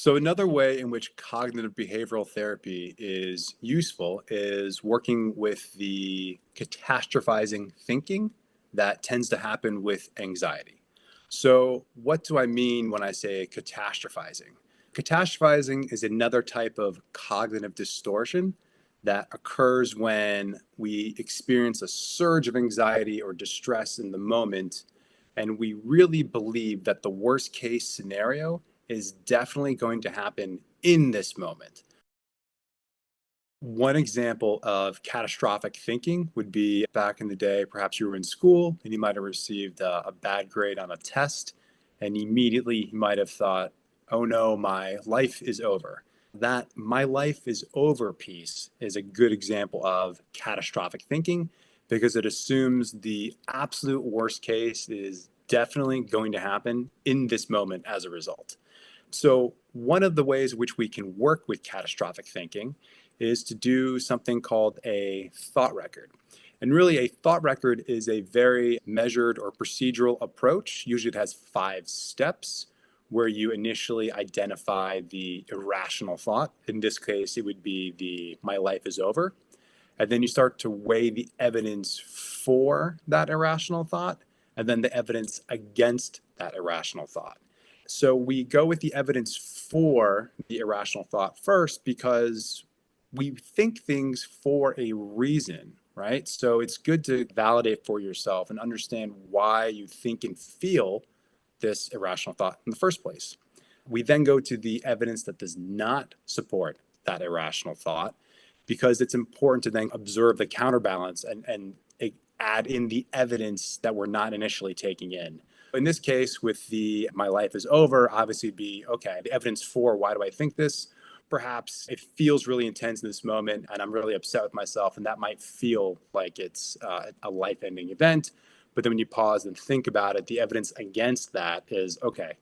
So another way in which cognitive behavioral therapy is useful is working with the catastrophizing thinking that tends to happen with anxiety. So what do I mean when I say catastrophizing? Catastrophizing is another type of cognitive distortion that occurs when we experience a surge of anxiety or distress in the moment, and we really believe that the worst case scenario is definitely going to happen in this moment. One example of catastrophic thinking would be back in the day, perhaps you were in school and you might have received a bad grade on a test, and immediately you might have thought, oh no, my life is over. That my life is over piece is a good example of catastrophic thinking because it assumes the absolute worst case is definitely going to happen in this moment as a result. So, one of the ways which we can work with catastrophic thinking is to do something called a thought record. And really, a thought record is a very measured or procedural approach. Usually, it has 5 steps where you initially identify the irrational thought. In this case, it would be the my life is over. And then you start to weigh the evidence for that irrational thought and then the evidence against that irrational thought. So we go with the evidence for the irrational thought first because we think things for a reason, right? So it's good to validate for yourself and understand why you think and feel this irrational thought in the first place. We then go to the evidence that does not support that irrational thought because it's important to then observe the counterbalance and add in the evidence that we're not initially taking in. In this case, with the my life is over, obviously be okay, the evidence for why do I think this? Perhaps it feels really intense in this moment and I'm really upset with myself, and that might feel like it's a life ending event. But then when you pause and think about it, the evidence against that is okay,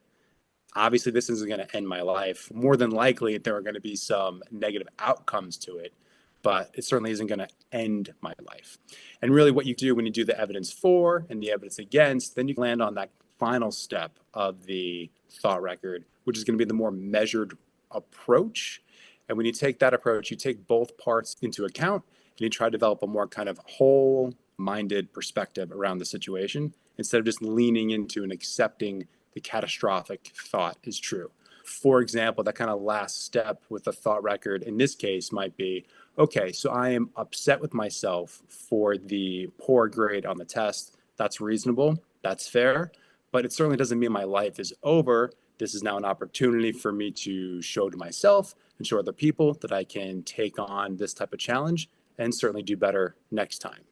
obviously this isn't going to end my life. More than likely, there are going to be some negative outcomes to it, but it certainly isn't going to end my life. And really, what you do when you do the evidence for and the evidence against, then you land on that final step of the thought record, which is going to be the more measured approach. And when you take that approach, you take both parts into account and you try to develop a more kind of whole minded perspective around the situation instead of just leaning into and accepting the catastrophic thought is true. For example, that kind of last step with the thought record in this case might be, okay, so I am upset with myself for the poor grade on the test. That's reasonable. That's fair. But it certainly doesn't mean my life is over. This is now an opportunity for me to show to myself and show other people that I can take on this type of challenge and certainly do better next time.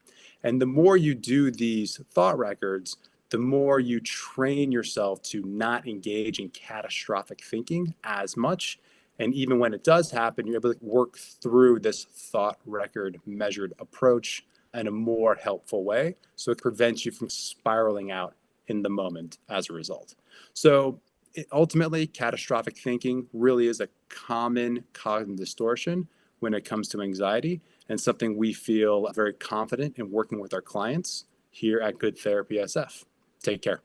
And the more you do these thought records, the more you train yourself to not engage in catastrophic thinking as much. And even when it does happen, you're able to work through this thought record measured approach in a more helpful way. So it prevents you from spiraling out in the moment as a result. So ultimately, catastrophic thinking really is a common cognitive distortion when it comes to anxiety, and something we feel very confident in working with our clients here at Good Therapy SF. Take care.